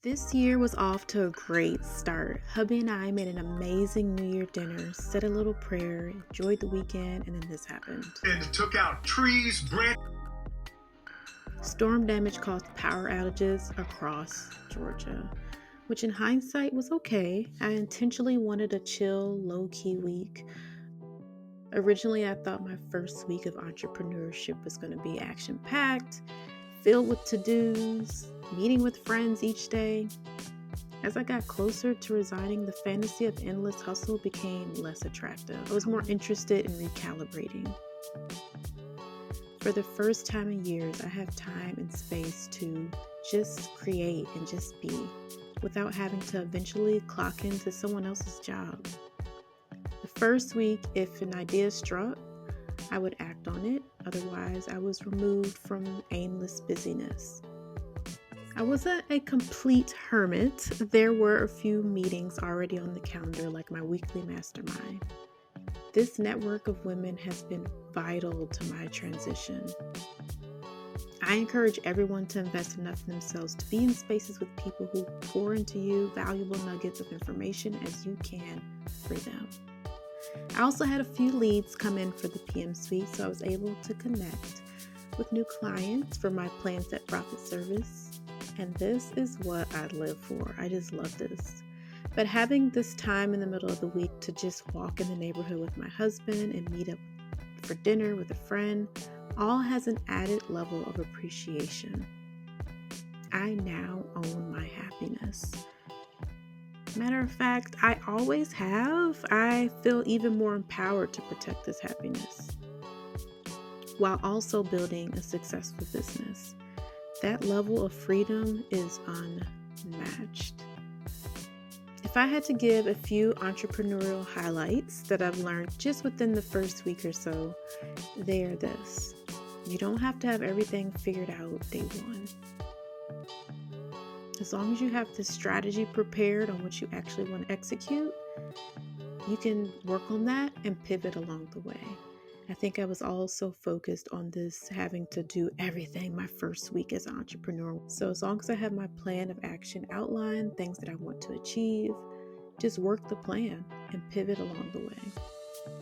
This year was off to a great start. Hubby and I made an amazing New Year dinner, said a little prayer, enjoyed the weekend, and then this happened. And it took out trees, branches. Storm damage caused power outages across Georgia, which in hindsight was okay. I intentionally wanted a chill, low-key week. Originally, I thought my first week of entrepreneurship was going to be action-packed, filled with to-dos, meeting with friends each day. As I got closer to resigning, the fantasy of endless hustle became less attractive. I was more interested in recalibrating. For the first time in years, I have time and space to just create and just be without having to eventually clock into someone else's job. The first week, if an idea struck, I would act on it. Otherwise, I was removed from aimless busyness. I wasn't a complete hermit. There were a few meetings already on the calendar, like my weekly mastermind. This network of women has been vital to my transition. I encourage everyone to invest enough in themselves to be in spaces with people who pour into you valuable nuggets of information as you can for them. I also had a few leads come in for the PM Suite, so I was able to connect with new clients for my Plan Set Profit service. And this is what I live for. I just love this. But having this time in the middle of the week to just walk in the neighborhood with my husband and meet up for dinner with a friend, all has an added level of appreciation. I now own my happiness. Matter of fact, I always have. I feel even more empowered to protect this happiness while also building a successful business. That level of freedom is unmatched. If I had to give a few entrepreneurial highlights that I've learned just within the first week or so, they are this. You don't have to have everything figured out day one. As long as you have the strategy prepared on what you actually want to execute, you can work on that and pivot along the way. I think I was also focused on this having to do everything my first week as an entrepreneur. So as long as I have my plan of action outlined, things that I want to achieve, just work the plan and pivot along the way.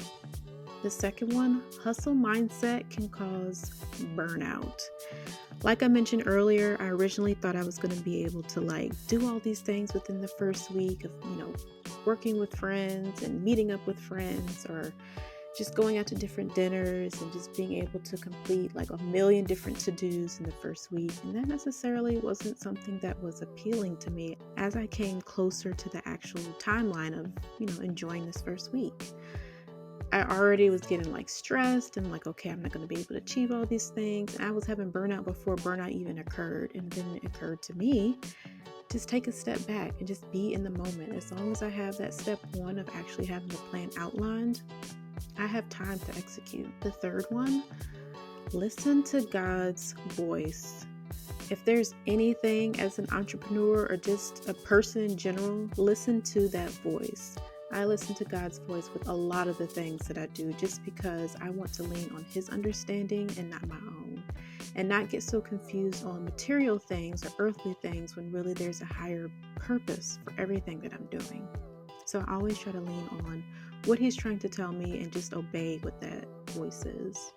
The second one, hustle mindset can cause burnout. Like I mentioned earlier, I originally thought I was going to be able to do all these things within the first week of, working with friends and meeting up with friends, or just going out to different dinners and just being able to complete a million different to-dos in the first week. And that necessarily wasn't something that was appealing to me as I came closer to the actual timeline of, enjoying this first week. I already was getting stressed and okay, I'm not going to be able to achieve all these things. And I was having burnout before burnout even occurred. And then it occurred to me, just take a step back and just be in the moment. As long as I have that step one of actually having the plan outlined, I have time to execute. The third one, listen to God's voice. If there's anything as an entrepreneur or just a person in general, listen to that voice. I listen to God's voice with a lot of the things that I do just because I want to lean on His understanding and not my own, and not get so confused on material things or earthly things when really there's a higher purpose for everything that I'm doing. So I always try to lean on what He's trying to tell me and just obey what that voice is.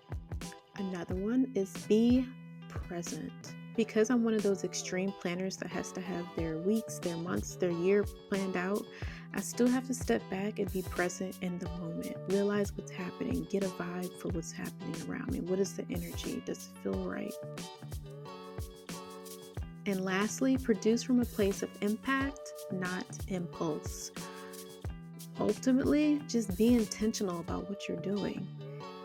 Another one is be present. Because I'm one of those extreme planners that has to have their weeks, their months, their year planned out, I still have to step back and be present in the moment. Realize what's happening. Get a vibe for what's happening around me. What is the energy? Does it feel right? And lastly, produce from a place of impact, not impulse. Ultimately, just be intentional about what you're doing.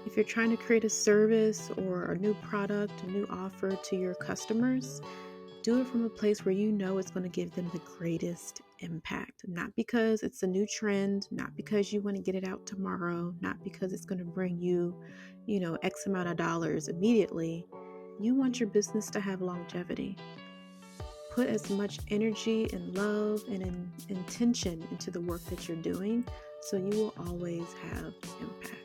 If you're trying to create a service or a new product, a new offer to your customers, do it from a place where you know it's going to give them the greatest impact. Not because it's a new trend, not because you want to get it out tomorrow, not because it's going to bring you, X amount of dollars immediately. You want your business to have longevity. Put as much energy and love and intention into the work that you're doing, so you will always have impact.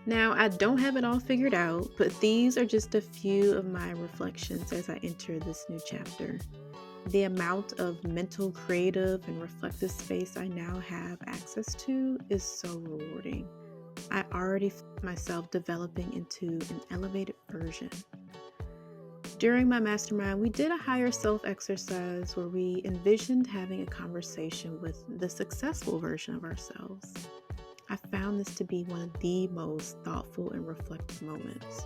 Now, I don't have it all figured out, but these are just a few of my reflections as I enter this new chapter. The amount of mental, creative, and reflective space I now have access to is so rewarding. I already feel myself developing into an elevated version. During my mastermind, we did a higher self exercise where we envisioned having a conversation with the successful version of ourselves. I found this to be one of the most thoughtful and reflective moments.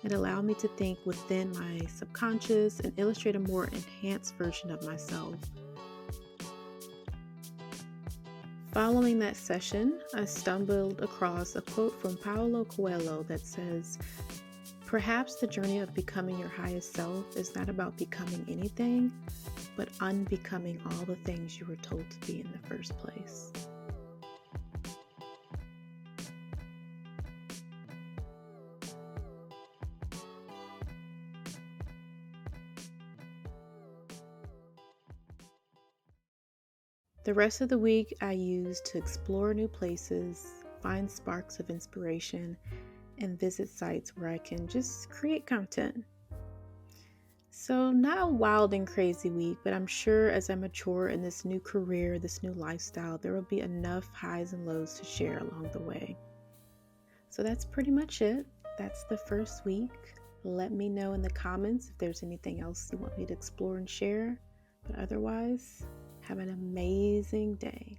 It allowed me to think within my subconscious and illustrate a more enhanced version of myself. Following that session, I stumbled across a quote from Paulo Coelho that says, "Perhaps the journey of becoming your highest self is not about becoming anything, but unbecoming all the things you were told to be in the first place." The rest of the week I used to explore new places, find sparks of inspiration, and visit sites where I can just create content. So, not a wild and crazy week, but I'm sure as I mature in this new career, this new lifestyle, there will be enough highs and lows to share along the way. So, that's pretty much it. That's the first week. Let me know in the comments if there's anything else you want me to explore and share. But otherwise, have an amazing day.